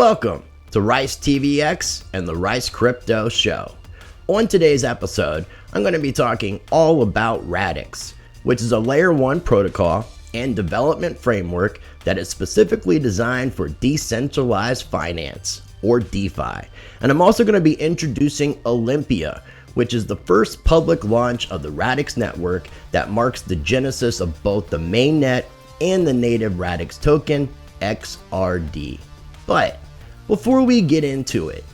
Welcome to Rice TVX and the Rice Crypto Show. On today's episode, I'm going to be talking all about Radix, which is a layer 1 protocol and development framework that is specifically designed for decentralized finance, or DeFi. And I'm also going to be introducing Olympia, which is the first public launch of the Radix network that marks the genesis of both the mainnet and the native Radix token, XRD. But before we get into it,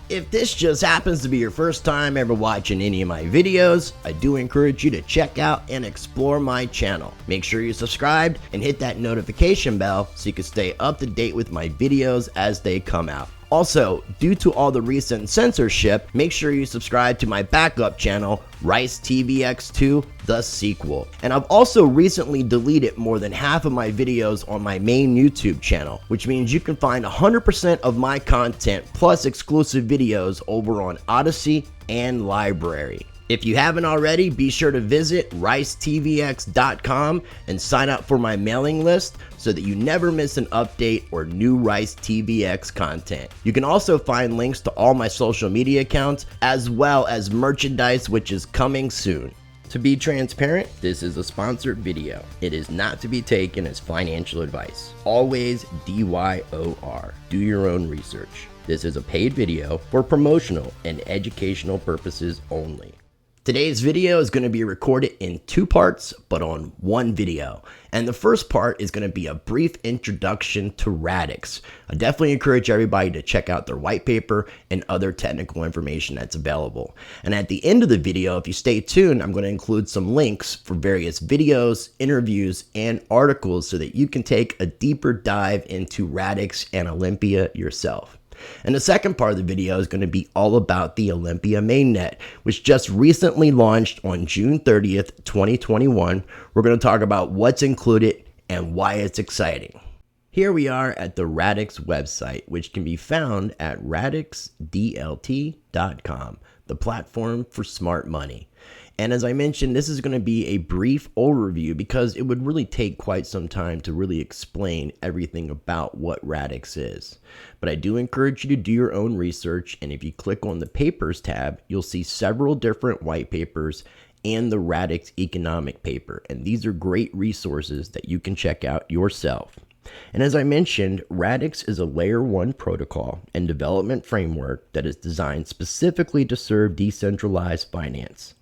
if this just happens to be your first time ever watching any of my videos, I do encourage you to check out and explore my channel. Make sure you subscribe and hit that notification bell so you can stay up to date with my videos as they come out. Also, due to all the recent censorship, make sure you subscribe to my backup channel, Rice TVX2, the sequel. And I've also recently deleted more than half of my videos on my main YouTube channel, which means you can find 100% of my content plus exclusive videos over on Odyssey and Library. If you haven't already, be sure to visit ricetvx.com and sign up for my mailing list so that you never miss an update or new Rice TVX content. You can also find links to all my social media accounts as well as merchandise, which is coming soon. To be transparent, this is a sponsored video. It is not to be taken as financial advice. Always DYOR. Do your own research. This is a paid video for promotional and educational purposes only. Today's video is going to be recorded in 2 parts, but on one video. And the first part is going to be a brief introduction to Radix. I definitely encourage everybody to check out their white paper and other technical information that's available. And at the end of the video, if you stay tuned, I'm going to include some links for various videos, interviews, and articles so that you can take a deeper dive into Radix and Olympia yourself. And the second part of the video is going to be all about the Olympia Mainnet, which just recently launched on June 30th, 2021. We're going to talk about what's included and why it's exciting. Here we are at the Radix website, which can be found at radixdlt.com, the platform for smart money. And as I mentioned, this is going to be a brief overview because it would really take quite some time to really explain everything about what Radix is. But I do encourage you to do your own research, and if you click on the Papers tab, you'll see several different white papers and the Radix economic paper. And these are great resources that you can check out yourself. And as I mentioned, Radix is a layer 1 protocol and development framework that is designed specifically to serve decentralized finance.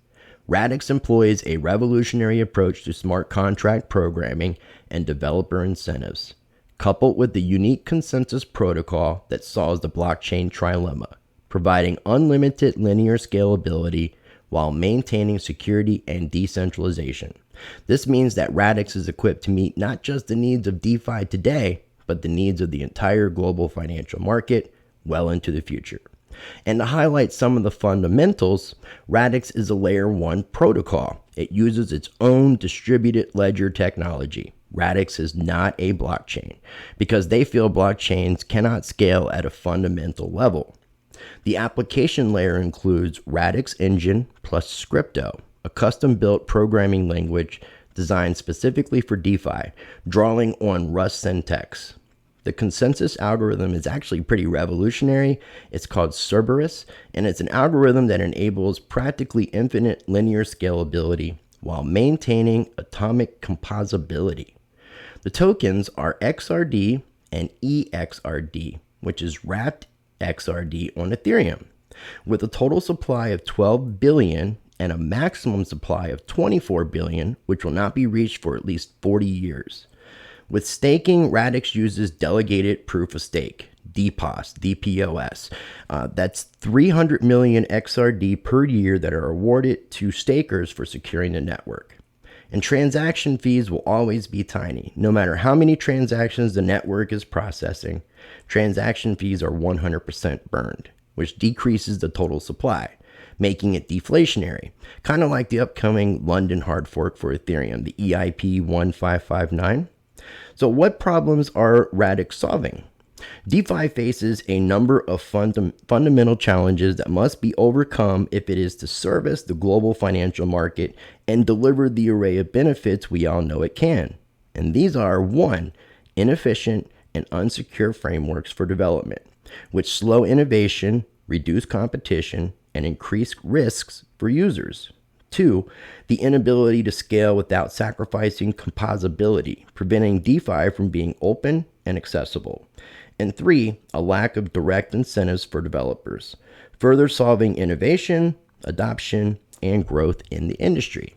Radix employs a revolutionary approach to smart contract programming and developer incentives, coupled with the unique consensus protocol that solves the blockchain trilemma, providing unlimited linear scalability while maintaining security and decentralization. This means that Radix is equipped to meet not just the needs of DeFi today, but the needs of the entire global financial market well into the future. And to highlight some of the fundamentals, Radix is a layer 1 protocol. It uses its own distributed ledger technology. Radix is not a blockchain because they feel blockchains cannot scale at a fundamental level. The application layer includes Radix Engine plus Scripto, a custom-built programming language designed specifically for DeFi, drawing on Rust syntax. The consensus algorithm is actually pretty revolutionary. It's called Cerberus, and it's an algorithm that enables practically infinite linear scalability while maintaining atomic composability. The tokens are XRD and EXRD, which is wrapped XRD on Ethereum, with a total supply of 12 billion and a maximum supply of 24 billion, which will not be reached for at least 40 years. With staking, Radix uses delegated proof of stake, DPoS. That's 300 million XRD per year that are awarded to stakers for securing the network. And transaction fees will always be tiny. No matter how many transactions the network is processing, transaction fees are 100% burned, which decreases the total supply, making it deflationary, kind of like the upcoming London hard fork for Ethereum, the EIP 1559. So what problems are Radix solving? DeFi faces a number of fundamental challenges that must be overcome if it is to service the global financial market and deliver the array of benefits we all know it can. And these are 1. Inefficient and unsecure frameworks for development. which slow innovation, reduce competition, and increase risks for users. 2, the inability to scale without sacrificing composability, preventing DeFi from being open and accessible. And 3, a lack of direct incentives for developers, further solving innovation, adoption, and growth in the industry.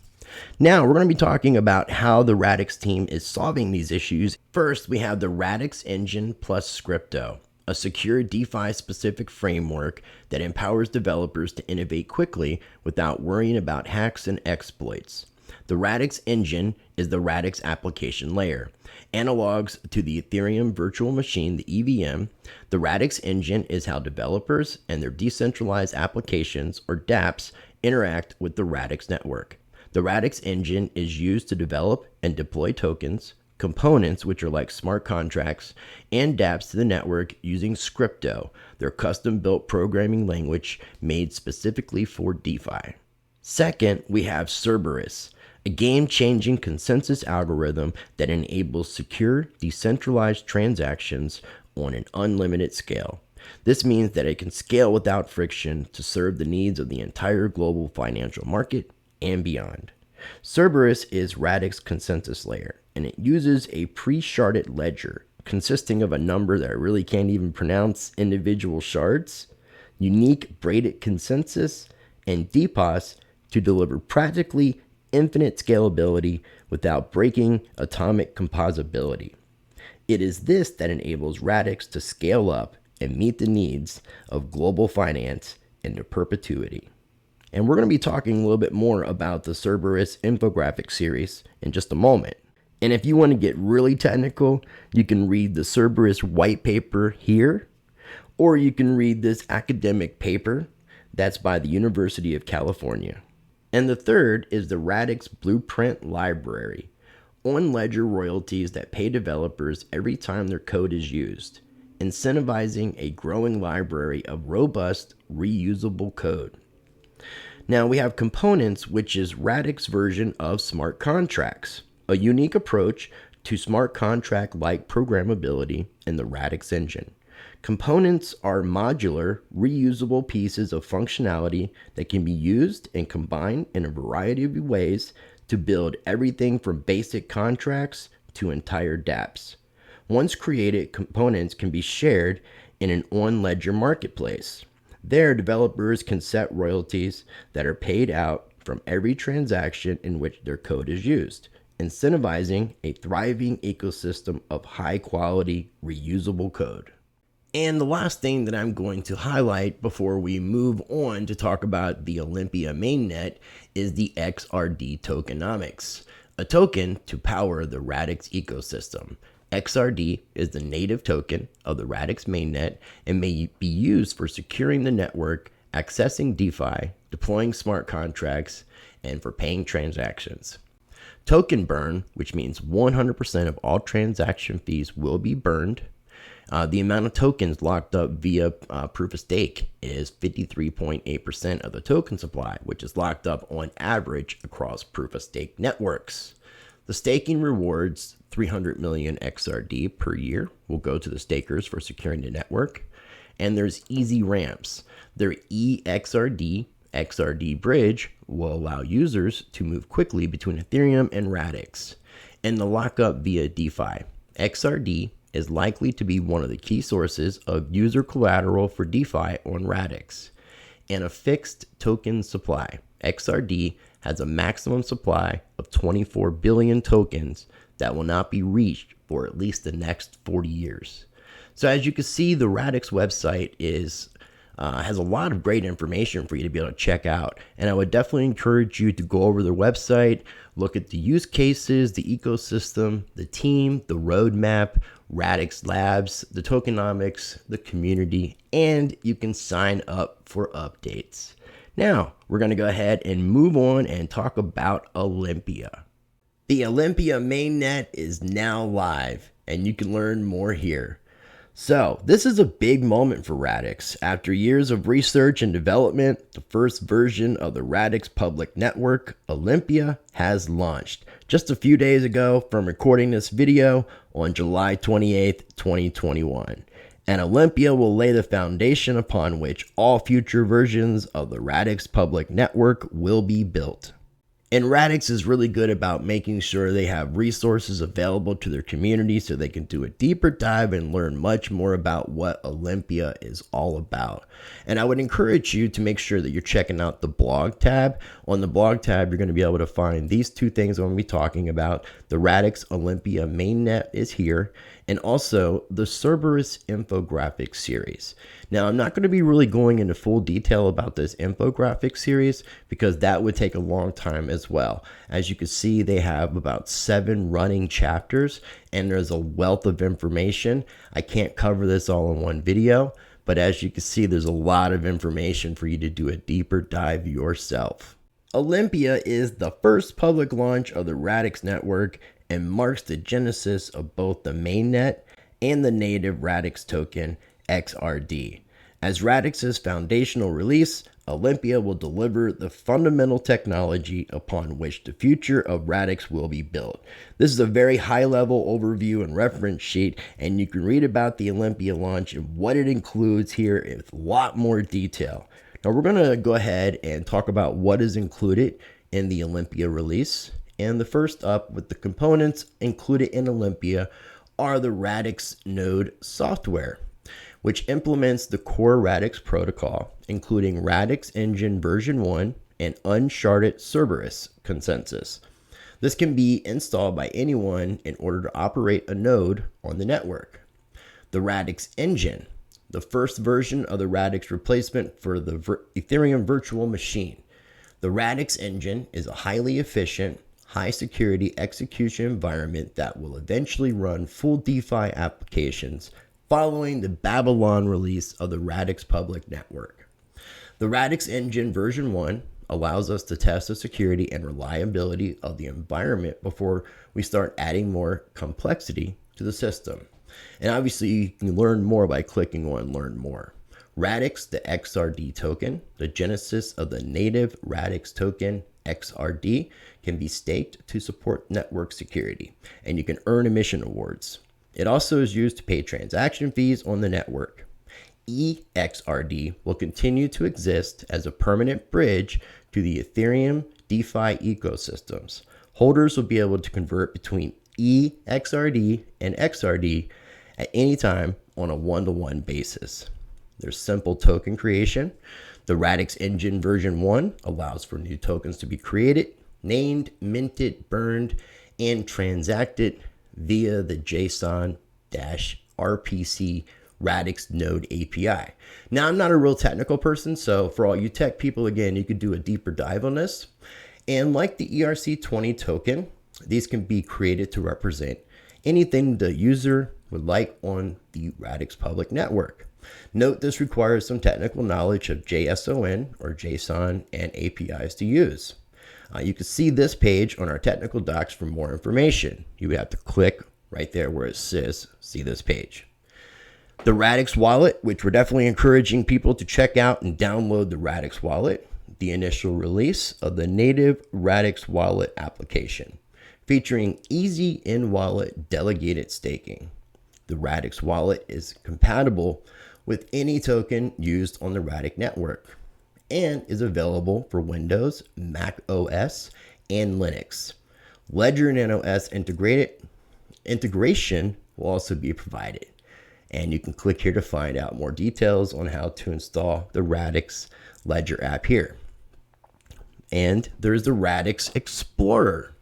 Now, we're going to be talking about how the Radix team is solving these issues. First, we have the Radix Engine plus Crypto, a secure DeFi-specific framework that empowers developers to innovate quickly without worrying about hacks and exploits. The Radix Engine is the Radix application layer. Analogs to the Ethereum virtual machine, the EVM, the Radix Engine is how developers and their decentralized applications, or dApps, interact with the Radix network. The Radix Engine is used to develop and deploy tokens, components, which are like smart contracts, and dApps to the network using Crypto, their custom-built programming language made specifically for DeFi. Second, we have Cerberus, a game-changing consensus algorithm that enables secure, decentralized transactions on an unlimited scale. This means that it can scale without friction to serve the needs of the entire global financial market and beyond. Cerberus is Radix consensus layer, and it uses a pre-sharded ledger consisting of a number that I really can't even pronounce, individual shards, unique braided consensus, and DPoS to deliver practically infinite scalability without breaking atomic composability. It is this that enables Radix to scale up and meet the needs of global finance into perpetuity. And we're going to be talking a little bit more about the Cerberus infographic series in just a moment. And if you want to get really technical, you can read the Cerberus white paper here, or you can read this academic paper that's by the University of California. And the third is the Radix Blueprint Library, on-ledger royalties that pay developers every time their code is used, incentivizing a growing library of robust, reusable code. Now we have components, which is Radix version of smart contracts, a unique approach to smart contract-like programmability in the Radix engine. Components are modular, reusable pieces of functionality that can be used and combined in a variety of ways to build everything from basic contracts to entire dApps. Once created, components can be shared in an on-ledger marketplace. There, developers can set royalties that are paid out from every transaction in which their code is used, incentivizing a thriving ecosystem of high-quality, reusable code. And the last thing that I'm going to highlight before we move on to talk about the Olympia Mainnet is the XRD Tokenomics, a token to power the Radix ecosystem. XRD is the native token of the Radix Mainnet and may be used for securing the network, accessing DeFi, deploying smart contracts, and for paying transactions. Token burn, which means 100% of all transaction fees will be burned. The amount of tokens locked up via proof of stake is 53.8% of the token supply, which is locked up on average across proof of stake networks. The staking rewards 300 million XRD per year will go to the stakers for securing the network. And there's easy ramps. Their EXRD XRD bridge will allow users to move quickly between Ethereum and Radix. And the lockup via DeFi. XRD is likely to be one of the key sources of user collateral for DeFi on Radix. And a fixed token supply. XRD has a maximum supply of 24 billion tokens that will not be reached for at least the next 40 years. So as you can see, the Radix website has a lot of great information for you to be able to check out. And I would definitely encourage you to go over their website, look at the use cases, the ecosystem, the team, the roadmap, Radix Labs, the tokenomics, the community, and you can sign up for updates. Now, we're going to go ahead and move on and talk about Olympia. The Olympia Mainnet is now live, and you can learn more here. So, this is a big moment for Radix. After years of research and development, the first version of the Radix public network, Olympia, has launched just a few days ago from recording this video on July 28th, 2021. And Olympia will lay the foundation upon which all future versions of the Radix public network will be built. And Radix is really good about making sure they have resources available to their community so they can do a deeper dive and learn much more about what Olympia is all about. And I would encourage you to make sure that you're checking out the blog tab. On the blog tab, you're going to be able to find these two things I'm going to be talking about. The Radix Olympia Mainnet is here, and also the Cerberus infographic series. Now, I'm not going to be really going into full detail about this infographic series because that would take a long time as well. As you can see, they have about 7 running chapters and there's a wealth of information. I can't cover this all in one video, but as you can see, there's a lot of information for you to do a deeper dive yourself. Olympia is the first public launch of the Radix network and marks the genesis of both the mainnet and the native Radix token XRD. As Radix's foundational release, Olympia will deliver the fundamental technology upon which the future of Radix will be built. This is a very high-level overview and reference sheet, and you can read about the Olympia launch and what it includes here with a lot more detail. Now we're going to go ahead and talk about what is included in the Olympia release. And the first up with the components included in Olympia are the Radix node software, which implements the core Radix protocol, including Radix Engine version 1 and uncharted Cerberus consensus. This can be installed by anyone in order to operate a node on the network. The Radix Engine, the first version of the Radix replacement for the Ethereum virtual machine. The Radix Engine is a highly efficient, high security execution environment that will eventually run full DeFi applications following the Babylon release of the Radix public network. The Radix Engine version 1 allows us to test the security and reliability of the environment before we start adding more complexity to the system. And obviously you can learn more by clicking on Learn More. Radix, the XRD token, the genesis of the native Radix token XRD, can be staked to support network security, and you can earn emission awards. It also is used to pay transaction fees on the network. EXRD will continue to exist as a permanent bridge to the Ethereum DeFi ecosystems. Holders will be able to convert between EXRD and XRD at any time on a one-to-one basis. There's simple token creation. The Radix Engine version 1 allows for new tokens to be created, named, minted, burned, and transacted via the JSON-RPC Radix node API. Now, I'm not a real technical person, so for all you tech people, again, you could do a deeper dive on this. And like the ERC20 token, these can be created to represent anything the user would like on the Radix public network. Note this requires some technical knowledge of JSON or JSON and APIs to use. You can see this page on our technical docs for more information. You would have to click right there where it says see this page. The Radix wallet, which we're definitely encouraging people to check out and download the Radix wallet, the initial release of the native Radix wallet application, featuring easy in-wallet delegated staking. The Radix wallet is compatible with any token used on the Radix network and is available for Windows, Mac OS, and Linux. Ledger and NOS integration will also be provided. And you can click here to find out more details on how to install the Radix Ledger app here. And there's the Radix Explorer.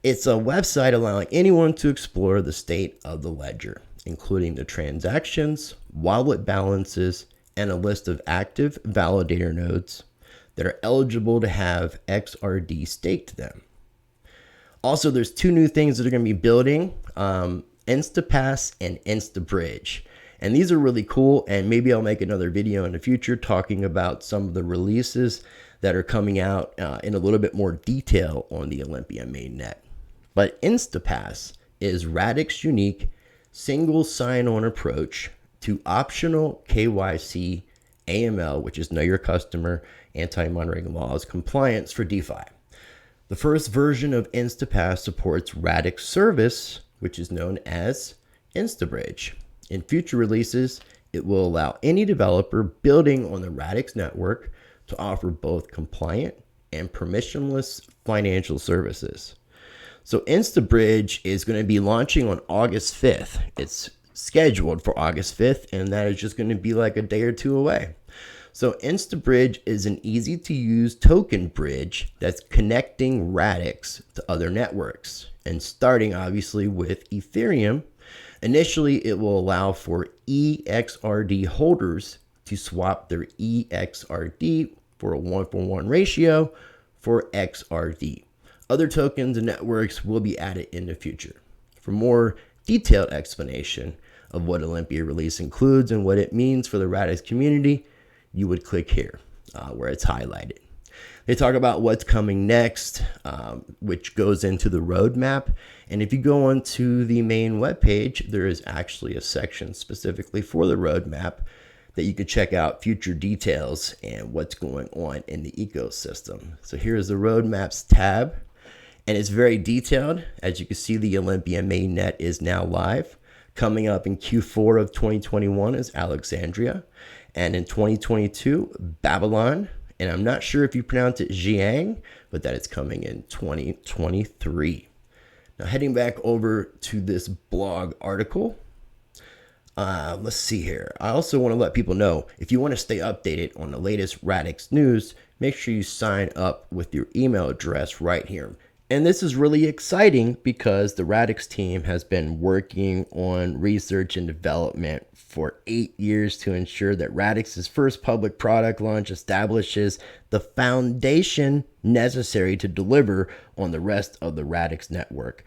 It's a website allowing anyone to explore the state of the ledger, including the transactions, wallet balances, and a list of active validator nodes that are eligible to have XRD staked to them. Also, there's 2 new things that are going to be building, Instapass and Instabridge. And these are really cool, and maybe I'll make another video in the future talking about some of the releases that are coming out in a little bit more detail on the Olympia Mainnet. But Instapass is Radix unique single sign-on approach to optional KYC AML, which is Know Your Customer, anti-money laws compliance for DeFi. The first version of Instapass supports Radix service, which is known as Instabridge. In future releases, it will allow any developer building on the Radix network to offer both compliant and permissionless financial services. So InstaBridge is going to be launching on August 5th. It's scheduled for August 5th, and that is just going to be like a day or two away. So InstaBridge is an easy to use token bridge that's connecting Radix to other networks, and starting obviously with Ethereum. Initially, it will allow for EXRD holders to swap their EXRD for a 1-for-1 ratio for XRD. Other tokens and networks will be added in the future. For more detailed explanation of what Olympia release includes and what it means for the Radix community, you would click here where it's highlighted. They talk about what's coming next, which goes into the roadmap. And if you go onto the main webpage, there is actually a section specifically for the roadmap that you could check out future details and what's going on in the ecosystem. So here's the roadmaps tab, and it's very detailed. As you can see, the Olympia Mainnet is now live. Coming up in Q4 of 2021 is Alexandria, and in 2022, Babylon. And I'm not sure if you pronounce it Jiang, but that is coming in 2023. Now heading back over to this blog article. Let's see here. I also want to let people know, if you want to stay updated on the latest Radix news, make sure you sign up with your email address right here. And this is really exciting because the Radix team has been working on research and development for 8 years to ensure that Radix's first public product launch establishes the foundation necessary to deliver on the rest of the Radix network.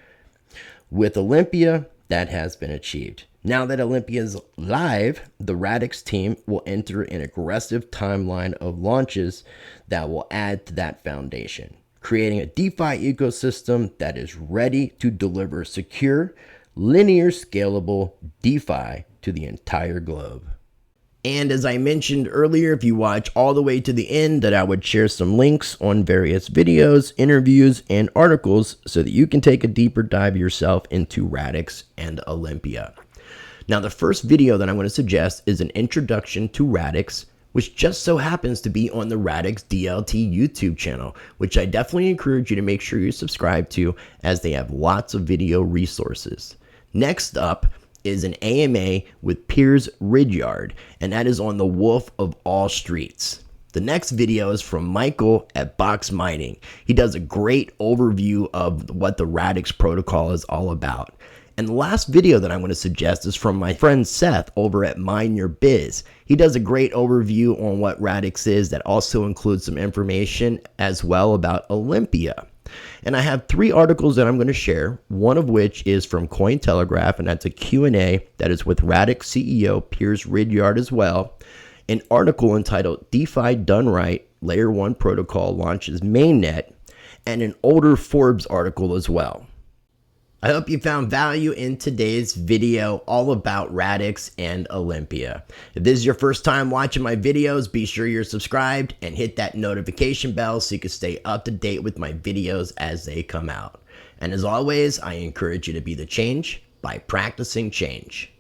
With Olympia, that has been achieved. Now that Olympia is live, the Radix team will enter an aggressive timeline of launches that will add to that foundation, creating a DeFi ecosystem that is ready to deliver secure, linear, scalable DeFi to the entire globe. And as I mentioned earlier, if you watch all the way to the end, that I would share some links on various videos, interviews, and articles so that you can take a deeper dive yourself into Radix and Olympia. Now, the first video that I'm going to suggest is an introduction to Radix, which just so happens to be on the Radix DLT YouTube channel, which I definitely encourage you to make sure you subscribe to, as they have lots of video resources. Next up is an AMA with Piers Ridyard, and that is on the Wolf of All Streets. The next video is from Michael at Box Mining. He does a great overview of what the Radix protocol is all about. And the last video that I'm going to suggest is from my friend Seth over at MineYour.Biz. He does a great overview on what Radix is that also includes some information as well about Olympia. And I have 3 articles that I'm going to share, one of which is from Cointelegraph, and that's a Q&A that is with Radix CEO Piers Ridyard as well. An article entitled DeFi Done Right, Layer 1 Protocol Launches Mainnet, and an older Forbes article as well. I hope you found value in today's video all about Radix and Olympia. If this is your first time watching my videos, be sure you're subscribed and hit that notification bell so you can stay up to date with my videos as they come out. And as always, I encourage you to be the change by practicing change.